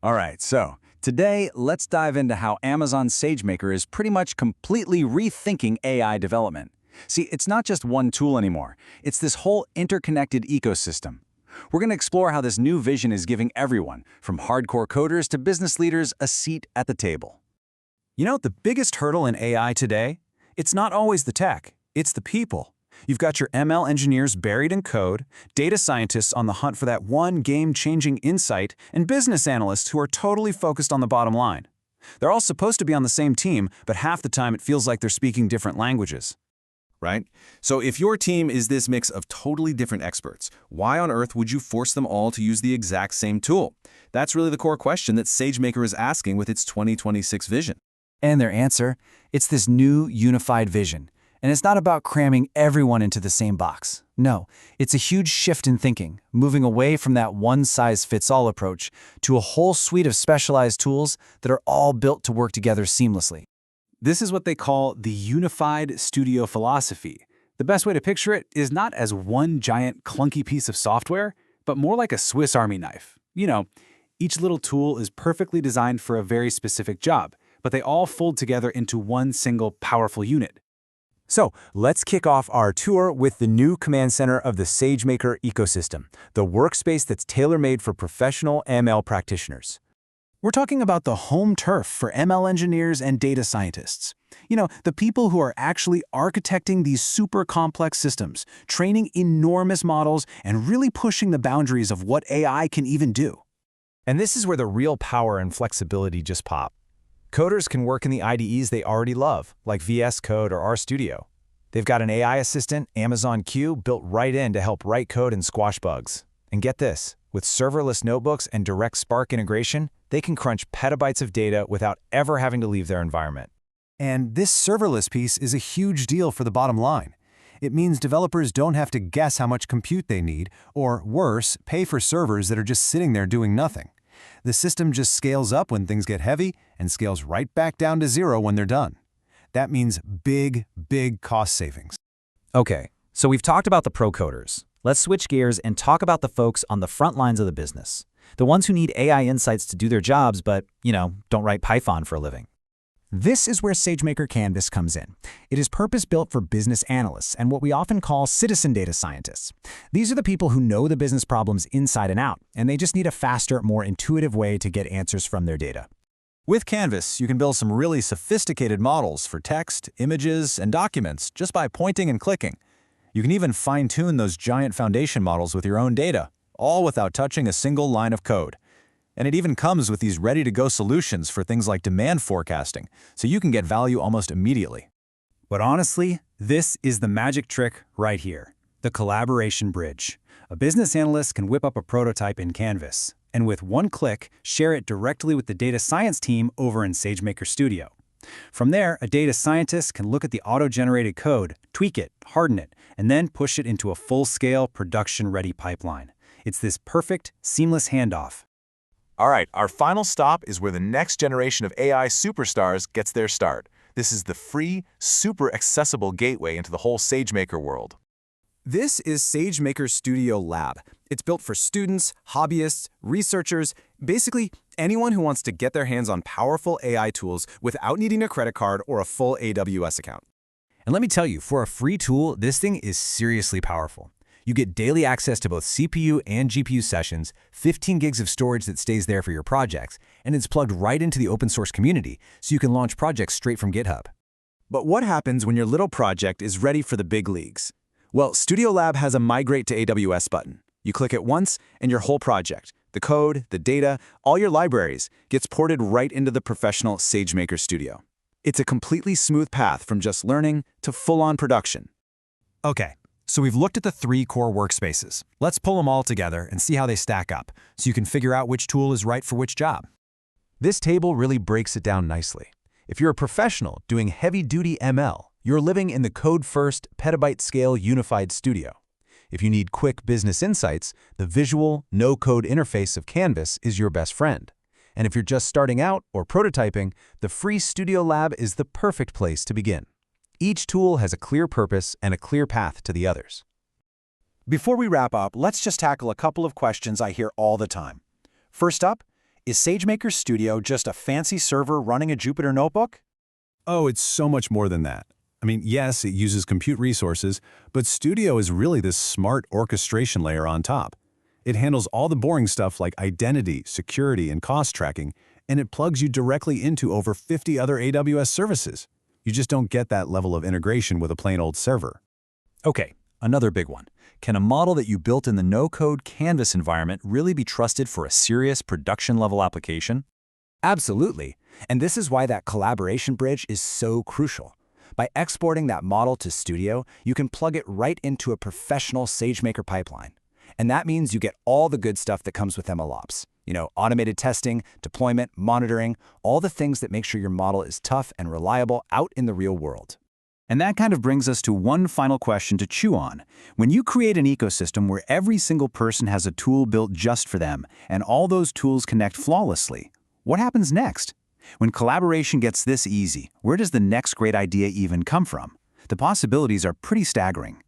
All right, so today let's dive into how Amazon's SageMaker is pretty much completely rethinking AI development. See, it's not just one tool anymore. It's this whole interconnected ecosystem. We're going to explore how this new vision is giving everyone, from hardcore coders to business leaders, a seat at the table. You know, the biggest hurdle in AI today? It's not always the tech, it's the people. You've got your ML engineers buried in code, data scientists on the hunt for that one game-changing insight, and business analysts who are totally focused on the bottom line. They're all supposed to be on the same team, but half the time it feels like they're speaking different languages. Right? So if your team is this mix of totally different experts, why on earth would you force them all to use the exact same tool? That's really the core question that SageMaker is asking with its 2026 vision. And their answer? It's this new unified vision. And it's not about cramming everyone into the same box. No, it's a huge shift in thinking, moving away from that one-size-fits-all approach to a whole suite of specialized tools that are all built to work together seamlessly. This is what they call the unified studio philosophy. The best way to picture it is not as one giant clunky piece of software, but more like a Swiss Army knife. You know, each little tool is perfectly designed for a very specific job, but they all fold together into one single powerful unit. So let's kick off our tour with the new command center of the SageMaker ecosystem, the workspace that's tailor-made for professional ML practitioners. We're talking about the home turf for ML engineers and data scientists. You know, the people who are actually architecting these super complex systems, training enormous models, and really pushing the boundaries of what AI can even do. And this is where the real power and flexibility just pop. Coders can work in the IDEs they already love, like VS Code or RStudio. They've got an AI assistant, Amazon Q, built right in to help write code and squash bugs. And get this, with serverless notebooks and direct Spark integration, they can crunch petabytes of data without ever having to leave their environment. And this serverless piece is a huge deal for the bottom line. It means developers don't have to guess how much compute they need, or worse, pay for servers that are just sitting there doing nothing. The system just scales up when things get heavy and scales right back down to zero when they're done. That means big, big cost savings. Okay, so we've talked about the pro coders. Let's switch gears and talk about the folks on the front lines of the business. The ones who need AI insights to do their jobs but, don't write Python for a living. This is where SageMaker Canvas comes in. It is purpose-built for business analysts and what we often call citizen data scientists. These are the people who know the business problems inside and out, and they just need a faster, more intuitive way to get answers from their data. With Canvas, you can build some really sophisticated models for text, images, and documents just by pointing and clicking. You can even fine-tune those giant foundation models with your own data, all without touching a single line of code. And it even comes with these ready-to-go solutions for things like demand forecasting, so you can get value almost immediately. But honestly, this is the magic trick right here, the collaboration bridge. A business analyst can whip up a prototype in Canvas, and with one click, share it directly with the data science team over in SageMaker Studio. From there, a data scientist can look at the auto-generated code, tweak it, harden it, and then push it into a full-scale, production-ready pipeline. It's this perfect, seamless handoff. All right, our final stop is where the next generation of AI superstars gets their start. This is the free, super accessible gateway into the whole SageMaker world. This is SageMaker Studio Lab. It's built for students, hobbyists, researchers, basically anyone who wants to get their hands on powerful AI tools without needing a credit card or a full AWS account. And let me tell you, for a free tool, this thing is seriously powerful. You get daily access to both CPU and GPU sessions, 15 gigs of storage that stays there for your projects, and it's plugged right into the open source community, so you can launch projects straight from GitHub. But what happens when your little project is ready for the big leagues? Well, Studio Lab has a Migrate to AWS button. You click it once, and your whole project, the code, the data, all your libraries, gets ported right into the professional SageMaker Studio. It's a completely smooth path from just learning to full-on production. Okay. So we've looked at the 3 core workspaces. Let's pull them all together and see how they stack up, so you can figure out which tool is right for which job. This table really breaks it down nicely. If you're a professional doing heavy-duty ML, you're living in the code-first, petabyte-scale unified studio. If you need quick business insights, the visual, no-code interface of Canvas is your best friend. And if you're just starting out or prototyping, the free Studio Lab is the perfect place to begin. Each tool has a clear purpose and a clear path to the others. Before we wrap up, let's just tackle a couple of questions I hear all the time. First up, Is SageMaker Studio just a fancy server running a Jupyter notebook? Oh, it's so much more than that. I mean, yes, it uses compute resources, but Studio is really this smart orchestration layer on top. It handles all the boring stuff like identity, security, and cost tracking, and it plugs you directly into over 50 other AWS services. You just don't get that level of integration with a plain old server. Okay, another big one. Can a model that you built in the no-code Canvas environment really be trusted for a serious production-level application? Absolutely. And this is why that collaboration bridge is so crucial. By exporting that model to Studio, you can plug it right into a professional SageMaker pipeline. And that means you get all the good stuff that comes with MLOps. Automated testing, deployment, monitoring, all the things that make sure your model is tough and reliable out in the real world. And that kind of brings us to one final question to chew on. When you create an ecosystem where every single person has a tool built just for them, and all those tools connect flawlessly, what happens next? When collaboration gets this easy, where does the next great idea even come from? The possibilities are pretty staggering.